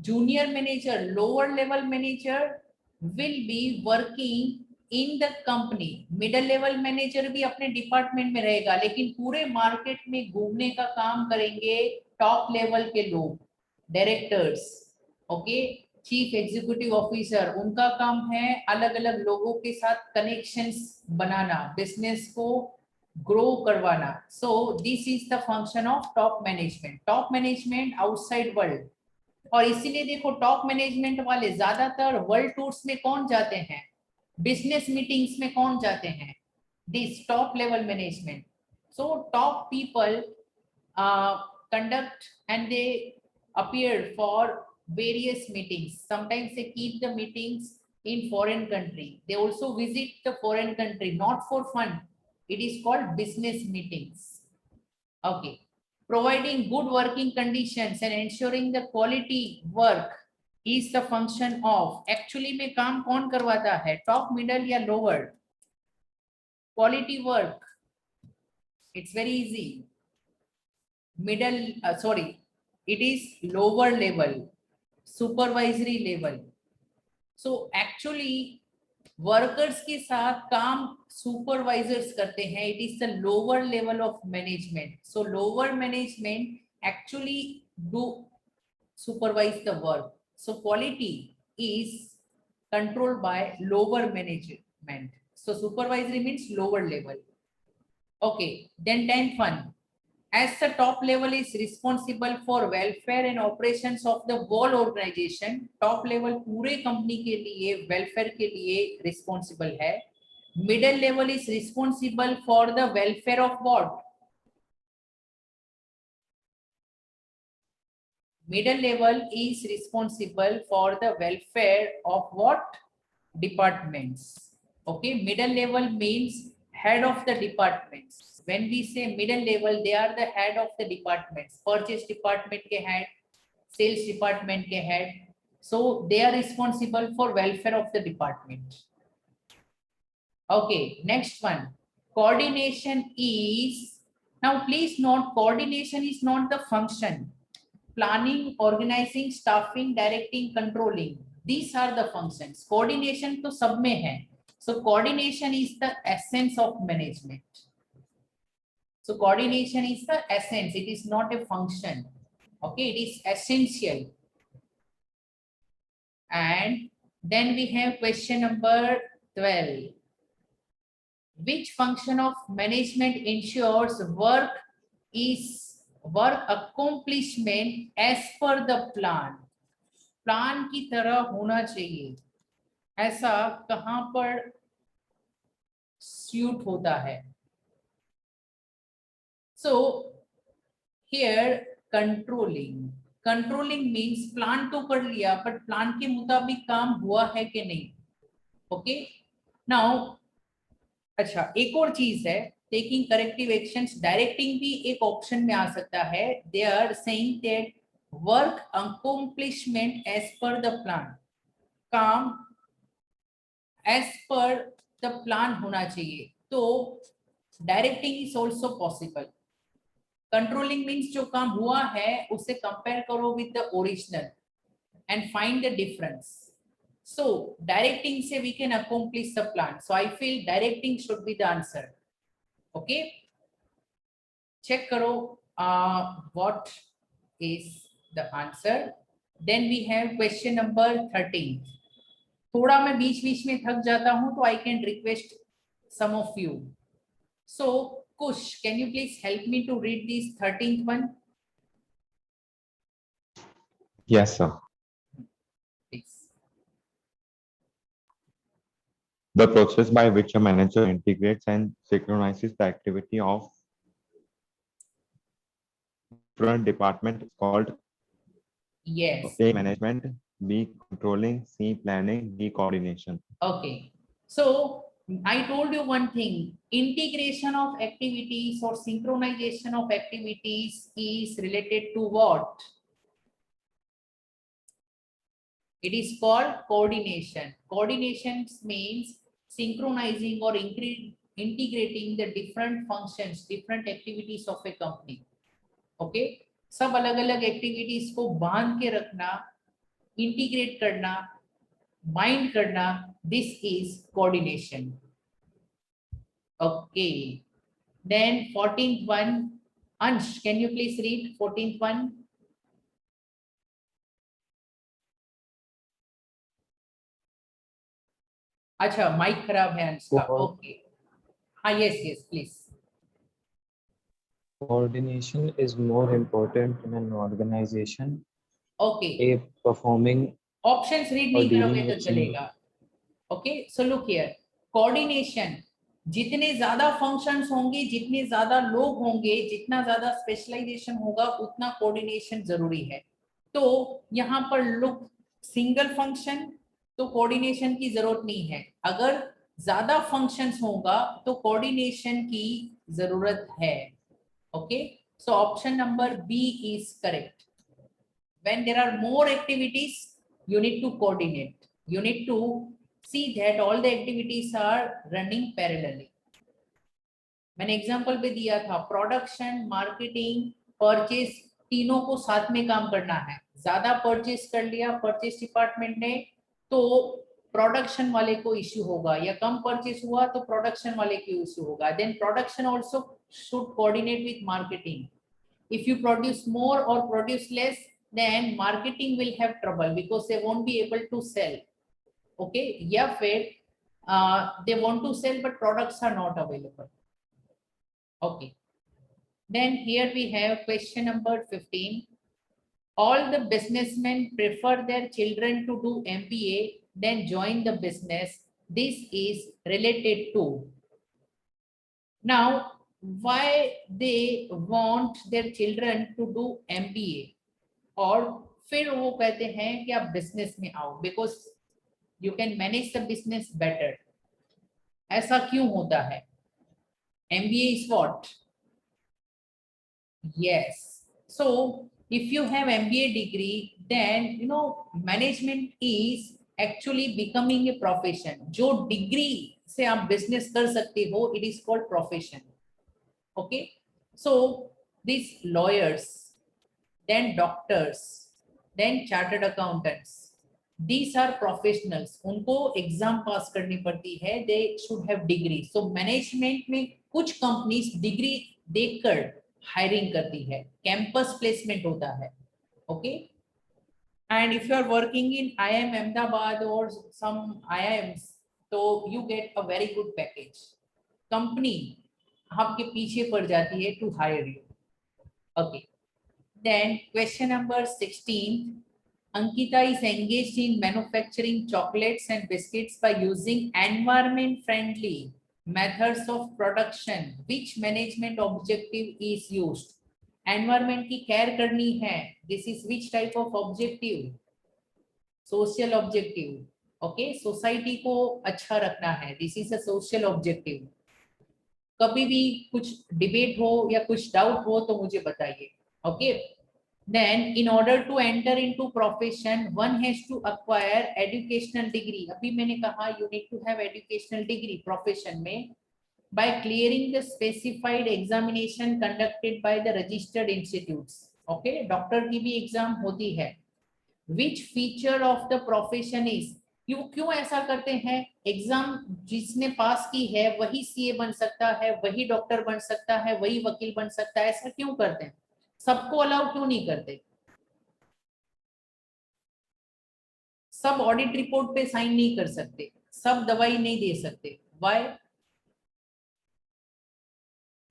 Junior manager, lower level manager will be working in the company. Middle level manager भी अपने department में रहेगा, लेकिन पूरे market में घूमने का काम करेंगे टॉप लेवल के लोग, directors. Okay, chief executive officer, उनका काम है अलग अलग लोगों के साथ कनेक्शंस बनाना, बिजनेस को ग्रो करवाना. So this is the function of top management. Top management outside world. और इसीलिए देखो टॉप मैनेजमेंट वाले ज्यादातर वर्ल्ड टूर्स में कौन जाते हैं? बिजनेस मीटिंग्स में कौन जाते हैं? This top level management. So top people conduct and they appear for various meetings. Sometimes they keep the meetings in foreign country. They also visit the foreign country, not for fun. It is called business meetings. Okay. Providing good working conditions and ensuring the quality work is the function of. Actually में काम कौन करवाता है? Top, middle या lower? Quality work. It's very easy. Middle, sorry, it is lower level, supervisory level. So actually workers के साथ काम supervisors करते हैं. It is the lower level of management. So lower management actually do supervise the work. So quality is controlled by lower management. So supervisory means lower level. Okay, then 10th one. As the top level is responsible for welfare and operations of the whole organization, top level पूरे company के लिए welfare के लिए responsible है. Middle level is responsible for the welfare of what? Middle level is responsible for the welfare of what? Departments. Okay, middle level means head of the departments. When we say middle level, they are the head of the departments. Purchase department के head, sales department के head. So they are responsible for welfare of the department. Okay, next one. Coordination is, now please note, coordination is not the function. Planning, organizing, staffing, directing, controlling. These are the functions. Coordination तो सब में है. So coordination is the essence of management. So coordination is the essence. It is not a function. Okay, it is essential. And then we have question number 12. Which function of management ensures work accomplishment as per the plan? Plan की तरह होना चाहिए. ऐसा कहां पर suit होता है? So here controlling means plan तो कर लिया, but प्लान के मुताबिक काम हुआ है कि नहीं. ओके, नाउ अच्छा एक और चीज है, टेकिंग करेक्टिव एक्शंस. डायरेक्टिंग भी एक ऑप्शन में आ सकता है. They are saying that work accomplishment as per the plan. काम एज पर द प्लान होना चाहिए. तो directing is also possible. Controlling means जो काम हुआ है उसे कंपेयर करो with the original and find the difference. So directing say we can accomplish the plan. So I feel directing should be the answer. Okay, check karo what is the answer. Then we have question number 13. थोड़ा मैं बीच में थक जाता हूं तो I can request some of you. So Kush, can you please help me to read this 13th one? Yes, sir. Please. The process by which a manager integrates and synchronizes the activity of different department is called Yes. A, management, B, controlling, C, planning, D, coordination. Okay, so I told you one thing. Integration of activities or synchronization of activities is related to what? It is called coordination. Coordination means synchronizing or integrating the different functions, different activities of a company. Okay, सब अलग अलग activities को बांध के रखना, integrate करना, bind करना, this is coordination. Okay, then 14th one. Ansh, can you please read 14th one? अच्छा माइक खराब है अंश का. ओके हाँ, yes please. Coordination is more important in an organization. Okay, A, performing options read or नहीं dealing करोगे तो with चलेगा. Okay, so look here. Coordination, जितने ज्यादा फंक्शंस होंगे, जितने ज्यादा लोग होंगे, जितना ज्यादा स्पेशलाइजेशन होगा, उतना कोऑर्डिनेशन जरूरी है. तो यहाँ पर लुक, सिंगल फंक्शन तो कोऑर्डिनेशन की जरूरत नहीं है. अगर ज्यादा फंक्शंस होगा तो कोऑर्डिनेशन की जरूरत है. Okay, so option number B is correct. When there are more activities, you need to coordinate. You need to see that all the activities are running parallelly. मैंने एग्जांपल पे दिया था, प्रोडक्शन, मार्केटिंग, परचेज, तीनों को साथ में काम करना है. ज्यादा परचेज कर लिया परचेज डिपार्टमेंट ने तो प्रोडक्शन वाले को इश्यू होगा, या कम परचेज हुआ तो प्रोडक्शन वाले को इश्यू होगा. Then production also should coordinate with marketing. If you produce more or produce less, then marketing will have trouble because they won't be able to sell. Okay, या फिर they want to sell but products are not available. Okay, then here we have question number 15. All the businessmen prefer their children to do MBA than join the business. This is related to. Now, why they want their children to do MBA? और फिर वो कहते हैं कि आप business में आओ, because you can manage the business better. ऐसा क्यों होता है? MBA is what? Yes. So if you have MBA degree, then you know management is actually becoming a profession. जो डिग्री से आप बिजनेस कर सकते हो, it is called profession. Okay, so these lawyers, then doctors, then chartered accountants, these are professionals. उनको exam पास करनी पड़ती है. they should have degree. so management में कुछ कंपनीज डिग्री देखकर हायरिंग करती है, कैंपस प्लेसमेंट होता है. Okay, and if you are working in IIM Ahmedabad और सम IIMs, तो you get a very good package. Company आपके पीछे पड़ जाती है to hire you. Okay, then question number 16. Ankita is engaged in manufacturing chocolates and biscuits by using environment friendly methods of production. Which management objective is used? Environment की care करनी है. This is which type of objective? Social objective. Okay, society को अच्छा रखना है. This is a social objective. कभी भी कुछ डिबेट हो या कुछ डाउट हो तो मुझे बताइए. Okay, then in order to enter into profession, one has to acquire educational degree. अभी मैंने कहा you need to have educational degree profession में by clearing the specified examination conducted by the registered institutes. Okay, doctor की भी exam होती है. Which feature of the profession is? क्यों ऐसा करते हैं? एग्जाम जिसने पास की है वही CA बन सकता है, वही डॉक्टर बन सकता है, वही वकील बन सकता है. ऐसा क्यों करते हैं? सबको अलाउ क्यों नहीं करते? सब ऑडिट रिपोर्ट पे साइन नहीं कर सकते, सब दवाई नहीं दे सकते. व्हाई?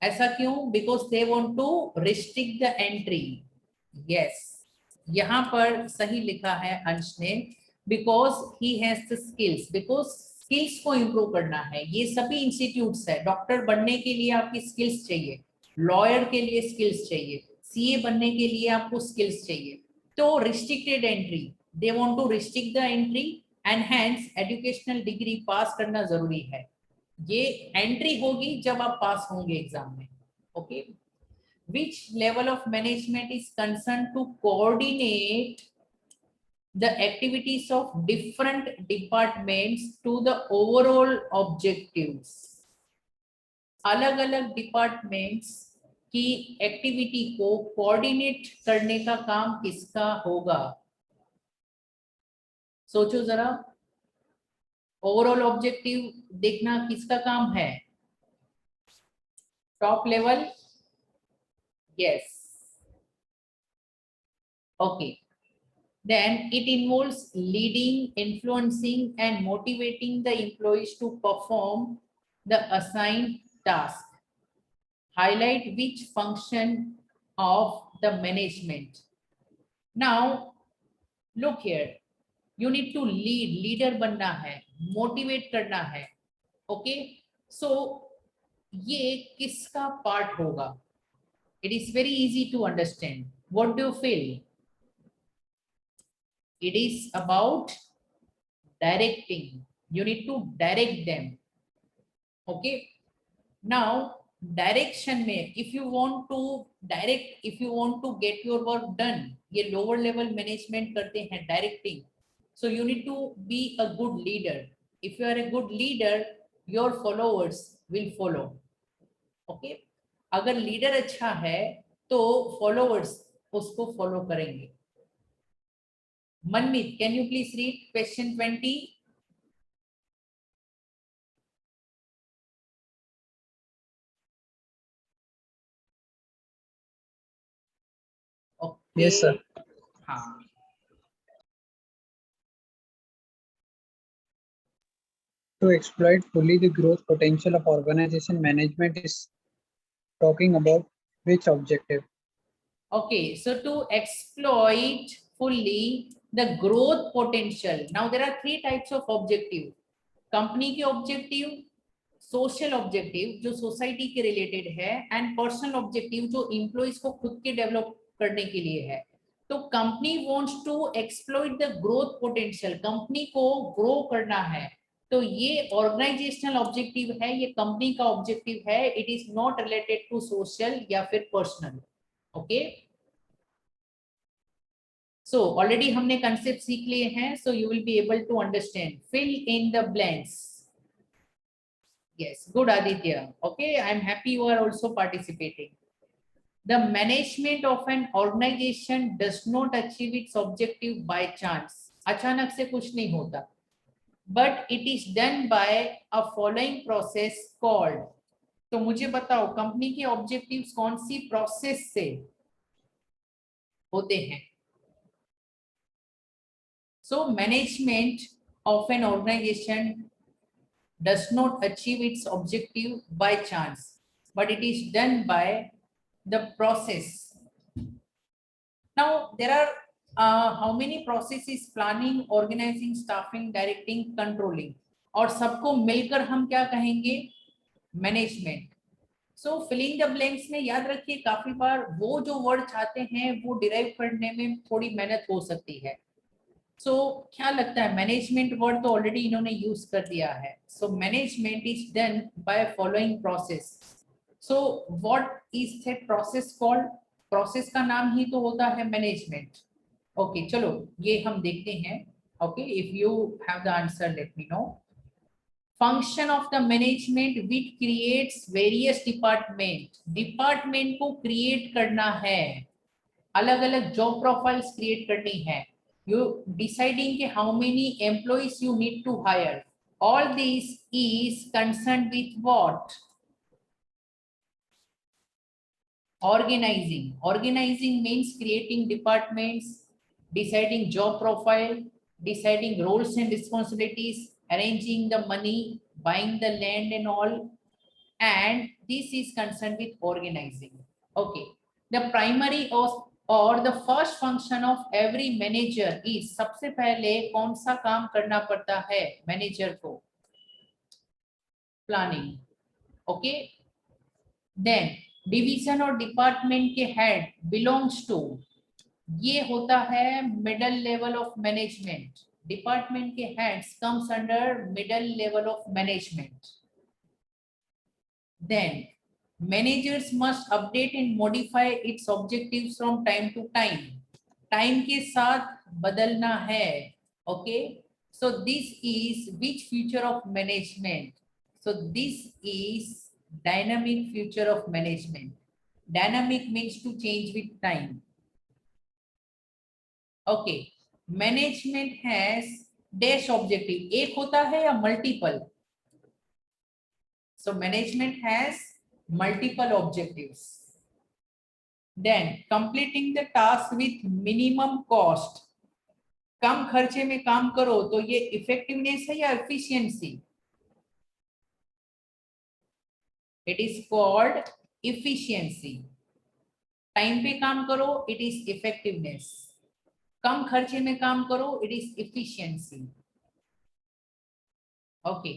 ऐसा क्यों? Because they want to restrict the entry. Yes, यहाँ पर सही लिखा है अंश ने, because he has the skills. Because skills को इम्प्रूव करना है. ये सभी इंस्टीट्यूट्स है. डॉक्टर बनने के लिए आपकी स्किल्स चाहिए, लॉयर के लिए स्किल्स चाहिए, CA बनने के लिए आपको स्किल्स चाहिए. तो restricted entry, they want to restrict the entry and hence educational degree पास करना जरूरी है. ये एंट्री होगी जब आप पास होंगे एग्जाम में. Okay, which level of management is concerned to coordinate the activities of different departments to the overall objectives? अलग अलग डिपार्टमेंट्स की एक्टिविटी को कोऑर्डिनेट करने का काम किसका होगा? सोचो जरा. ओवरऑल ऑब्जेक्टिव देखना किसका काम है? Top level. Yes. Okay, then it involves leading, influencing and motivating the employees to perform the assigned task. Highlight which function of the management. Now look here, you need to lead, leader बनना है, motivate करना है. Okay, सो ये किसका part होगा? It is very easy to understand. What do you feel? It is about directing. you need to direct them. Okay, now direction में if you want to direct, if you want to get your work done, ये lower level management करते हैं directing. So you need to be a good leader. If you are a good leader, your followers will follow. Okay, अगर leader अच्छा है तो followers उसको follow करेंगे. Manmeet, can you please read question 20? Okay. Yes, sir. हाँ. To exploit fully the growth potential of organization, management is talking about which objective? Okay, so to exploit fully the growth potential. Now there are three types of objective. Company के objective, social objective जो society के related है, and personal objective जो employees को खुद के develop करने के लिए है. तो company wants to exploit the growth potential, company को ग्रो करना है. तो ये ऑर्गेनाइजेशनल ऑब्जेक्टिव है, ये कंपनी का ऑब्जेक्टिव है. It is not related to social या फिर पर्सनल. ओके, सो ऑलरेडी हमने कंसेप्ट सीख लिए हैं. So you will be able to understand. Fill in the blanks. Yes, good Aditya. Okay, I am happy you are also participating. The management of an organization does not achieve its objective by chance. अचानक से कुछ नहीं होता. But it is done by a following process called. तो मुझे बताओ company के objectives कौन सी प्रोसेस से होते हैं? So management of an organization does not achieve its objective by chance, but it is done by the process. Now there are how many processes? Planning, organizing, staffing, directing, controlling. और सबको मिलकर हम क्या कहेंगे? Management. So filling the blanks में याद रखिए काफी बार वो जो वर्ड चाहते हैं वो डिराइव करने में थोड़ी मेहनत हो सकती है. सो क्या लगता है? मैनेजमेंट वर्ड तो ऑलरेडी इन्होंने यूज कर दिया है. So management is done by following process. So what is that process called? Process का नाम ही तो होता है मैनेजमेंट. ओके, चलो ये हम देखते हैं. Okay, if you have the answer let me know. Function of the management which creates various department. Department को क्रिएट करना है, अलग अलग जॉब प्रोफाइल्स क्रिएट करनी है. You deciding how many employees you need to hire. All this is concerned with what? Organizing. Organizing means creating departments, deciding job profile, deciding roles and responsibilities, arranging the money, buying the land and all. And this is concerned with organizing. Okay, the primary और the first function of every manager is, सबसे पहले कौन सा काम करना पड़ता है manager को? प्लानिंग. ओके, देन डिवीजन और डिपार्टमेंट के हेड बिलोंग्स टू, ये होता है middle level of management. Department के heads comes under middle level of management. Then managers must update and modify its objectives from time to time. Time के साथ बदलना है. Okay, so this is which feature of management? So this is dynamic feature of management. Dynamic means to change with time. Okay, management has dash objective. एक होता है या multiple? So management has multiple objectives. Then completing the task with minimum cost. कम खर्चे में काम करो तो ये इफेक्टिवनेस है या efficiency? It is called efficiency. Time पे काम करो, इट इज इफेक्टिवनेस. कम खर्चे में काम करो, it is efficiency. Okay,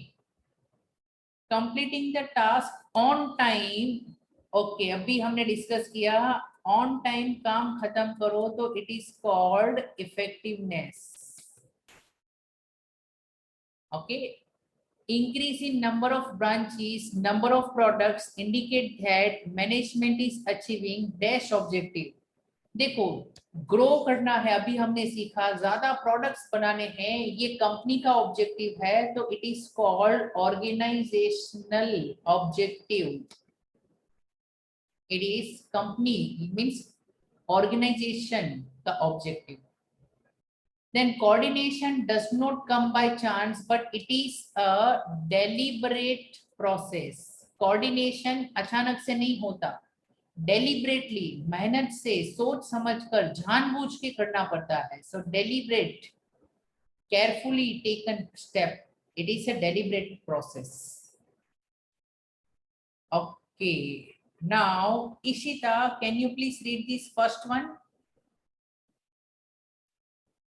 completing the task on time. Okay, अभी हमने डिस्कस किया ऑन टाइम काम खत्म करो तो it is called effectiveness. Okay, increase in number of branches, number of products indicate that management is achieving dash objective. देखो grow करना है, अभी हमने सीखा ज्यादा प्रोडक्ट्स बनाने हैं, ये कंपनी का ऑब्जेक्टिव है, तो it is called organisational objective. It is company means organisation का objective. Then coordination does not come by chance, but it is a deliberate process. Coordination अचानक से नहीं होता, deliberately मेहनत से सोच समझकर जानबूझ के करना पड़ता है. So deliberate, carefully taken step. It is a deliberate process. Okay. Now, Ishita, can you please read this first one?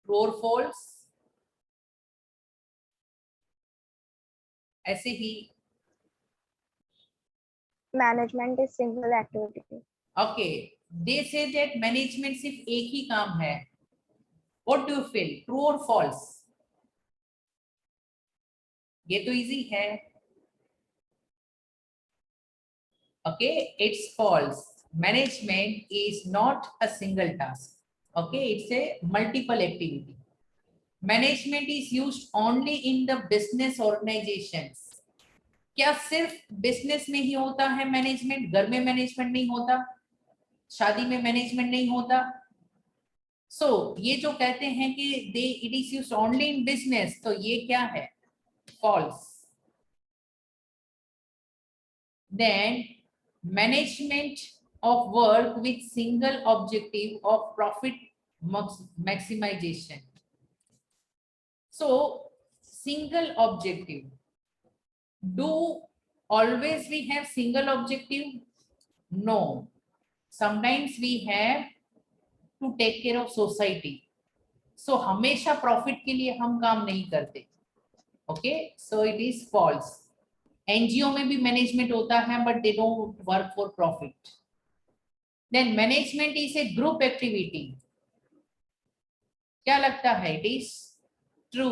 True or false? ऐसे ही. Management is single activity. Okay, they say that management सिर्फ एक ही काम है. What do you feel? True or false? ये तो easy है. Okay, it's false. Management is not a single task. Okay, it's a multiple activity. Management is used only in the business organizations. क्या सिर्फ business में ही होता है management? घर में मैनेजमेंट नहीं होता, शादी में मैनेजमेंट नहीं होता. सो ये जो कहते हैं कि they it is used only in business, तो ये क्या है? False. Then management of work with single objective of profit maximization. So single objective, do always we have single objective? No, sometimes we have to take care of society. So हमेशा profit के लिए हम काम नहीं करते. Okay, so it is false. NGO में भी management होता है, but they don't work for profit. Then management is a group activity. क्या लगता है? It is true.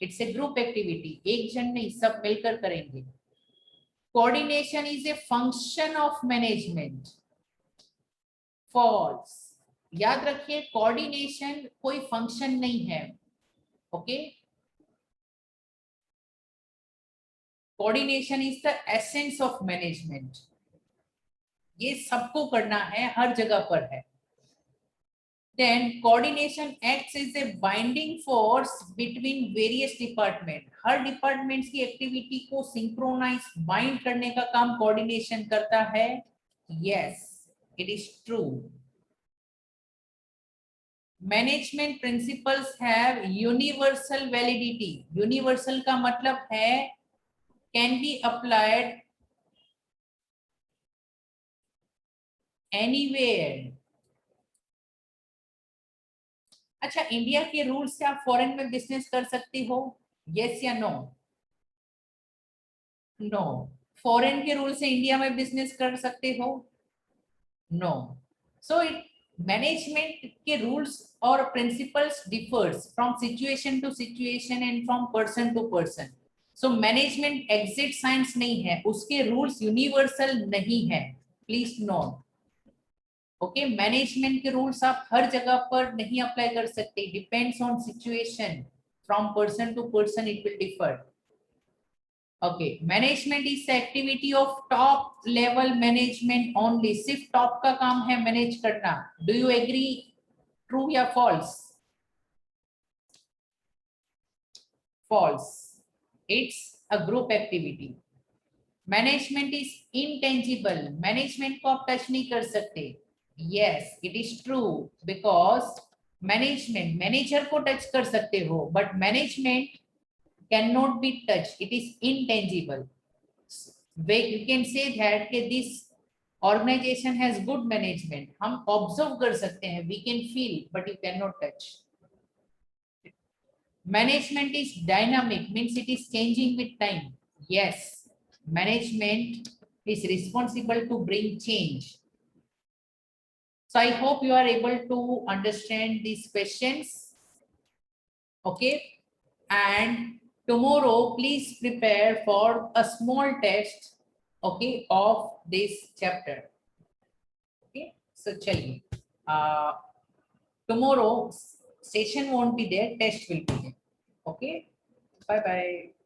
It's a group activity, एक जन नहीं, सब मिलकर करेंगे. Coordination is a function of management. False. याद रखिए, कोऑर्डिनेशन कोई फंक्शन नहीं है. Okay, coordination is the essence of management. ये सबको करना है, हर जगह पर है. Then coordination acts is a binding force between various department. Her departments की एक्टिविटी को सिंक्रोनाइज बाइंड करने का काम कोऑर्डिनेशन करता है. Yes, it is true. Management principles have universal validity. Universal का मतलब है can be applied anywhere. अच्छा, इंडिया के रूल्स से आप फॉरेन में बिजनेस कर सकते हो? यस या नो? नो. फॉरेन के रूल से इंडिया में बिजनेस कर सकते हो? नो. सो इट मैनेजमेंट के रूल्स और principles differs from situation to situation and from person to person. So management exact science नहीं है, उसके रूल्स यूनिवर्सल नहीं है. Please note. ओके, मैनेजमेंट के रूल्स आप हर जगह पर नहीं अप्लाई कर सकते. Depends on situation, from person to person it will differ. Okay, management is activity of top level management only. सिर्फ टॉप का काम है मैनेज करना. Do you agree? ट्रू या false? False. It's a group activity. Management is intangible. Management को आप touch नहीं कर सकते. Yes, it is true because management, manager को टच कर सकते हो, but management cannot be touched. It is intangible. You can say that कि this organization has good management. हम observe कर सकते हैं, we can feel, but you cannot touch. Management is dynamic, means it is changing with time. Yes, management is responsible to bring change. So I hope you are able to understand these questions. Okay, and tomorrow please prepare for a small test, okay, of this chapter. Okay, so chaliye, tomorrow session won't be there, test will be there. Okay, bye bye.